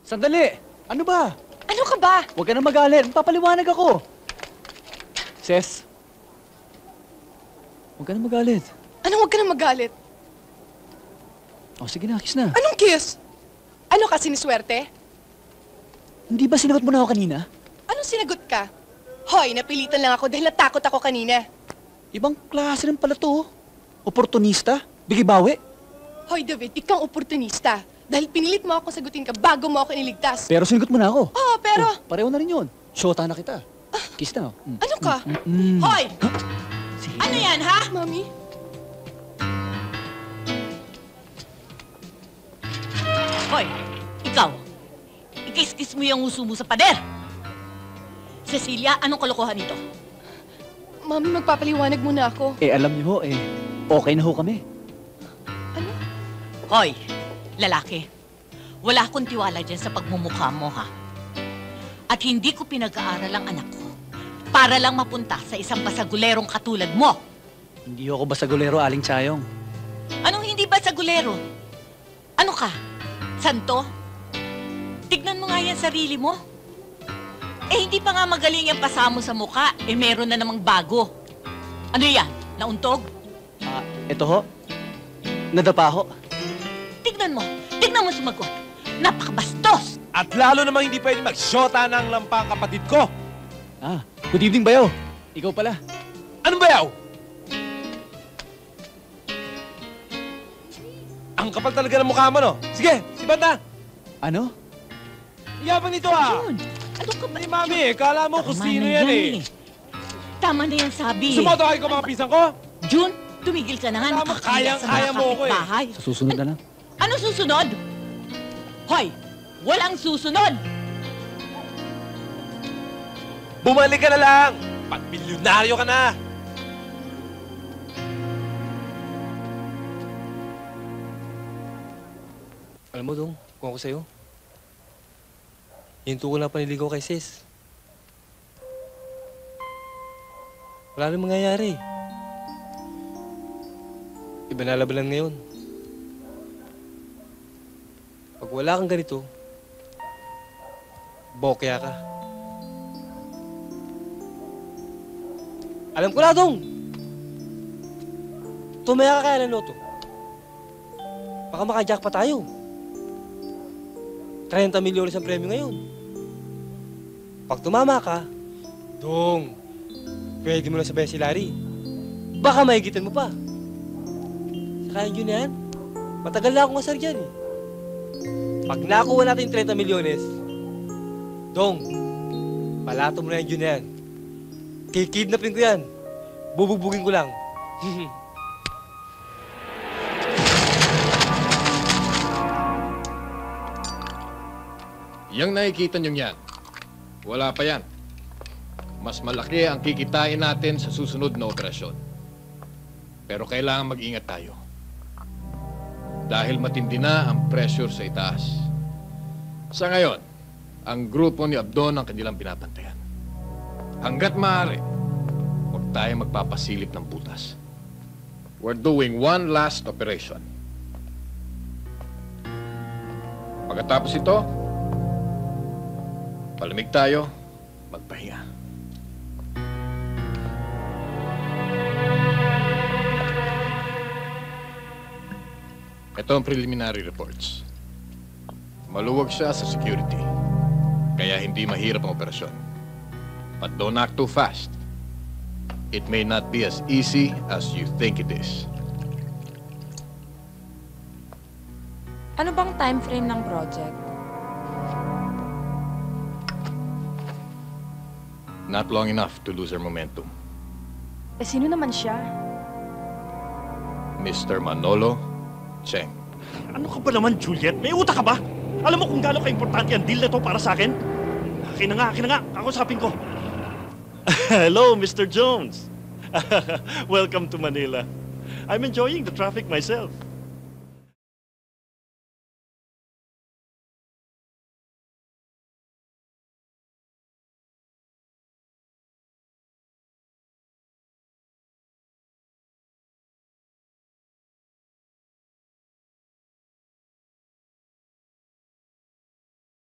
Sandali! Ano ba? Ano ka ba? Huwag ka na magalit. Papaliwanag ako. Ses, huwag ka na magalit. Anong huwag ka na magalit? O, sige na, kiss na. Anong kiss? Ano ka, siniswerte? Hindi ba sinagot mo na ako kanina? Anong sinagot ka? Hoy, napilitan lang ako dahil natakot ako kanina. Ibang klase rin pala to. Oportunista? Bigibawi? Hoy, David, ikaw oportunista. Dahil pinilit mo ako sagutin ka bago mo ako iniligtas. Pero sinagot mo na ako. Oo, pero... Oh, pareho na rin yun. Shota na kita. Kiss na. Ano ka? Hoy! Sige. Ano yan, ha? Mami? Hoy, ikaw. Ikis-kis mo yung uso mo sa pader. Cecilia, anong kalokohan nito? Mami, magpapaliwanag muna ako. Alam niyo ho, okay na ho kami. Ano? Hoy, lalaki. Wala akong tiwala dyan sa pagmumukha mo, ha? At hindi ko pinag-aaral ang anak ko para lang mapunta sa isang basagulerong katulad mo. Hindi ako basagulero, Aling Chayong. Anong hindi basagulero? Ano ka? Santo? Tignan mo nga yan sarili mo. Hindi pa nga magaling yung pasamo sa mukha, meron na namang bago. Ano yan? Nauntog? Ito ho. Nadapa ho. Tignan mo sumagot. Napakabastos! At lalo namang hindi pwede magsyota ng lampang kapatid ko. Good evening, Bayaw. Ikaw pala. Anong bayaw? Ang kapal talaga ng mukha mo, no? Sige, sibat na! Ano? Iyabang nito, ha? Jun, ano ka ba? Hindi, mami, kala mo kung Tama sino na yan, Tama na yan, sabi. Sumoto kayo ko mga pisang ko? Jun, tumigil ka na nga. Alam mo, Nakakahiya sa mga kaya mo ako, kapitbahay. Sa susunod na lang. Ano susunod? Hoy, walang susunod! Bumalik ka na lang! Pag-milyonaryo ka na! Alam mo, Dong, kung ako sa'yo, hinto ko lang paniligaw kay sis. Wala rin mangyayari. Iba na labanan ngayon. Pag wala kang ganito, bokya ka. Alam ko na, Dong! Tumaya ka kaya ng loto. Baka makajack pa tayo. 30 milyon ang premyo ngayon. Pag tumama ka, Dong, pwede mo na sabayan si Larry. Baka mahigitan mo pa. Saka yun yan, matagal na akong asar dyan eh. Pag nakuha natin 30 milyones, Dong, palato mo na yun yan. Kikidnapin ko yan. Bubugbugin ko lang. Yang nakikita nyo yan, wala pa yan. Mas malaki ang kikitain natin sa susunod na operasyon. Pero kailangan mag-ingat tayo. Dahil matindi na ang pressure sa itaas. Sa ngayon, ang grupo ni Abdon ang kanilang binabantayan. Hanggat maaari, huwag tayo magpapasilip ng butas. We're doing one last operation. Pagkatapos ito, palamig tayo, magpahinga. Ito ang preliminary reports. Maluwag siya sa security, kaya hindi mahirap ang operasyon. But don't act too fast. It may not be as easy as you think it is. Ano bang time frame ng project? Not long enough to lose our momentum. Sino naman siya? Mr. Manolo Cheng. Ano ka ba naman, Juliet? May utak ka ba? Alam mo kung gaano ka-importante ang deal na to para sa akin? Akin na nga. Kakusapin ko. Hello, Mr. Jones. Welcome to Manila. I'm enjoying the traffic myself.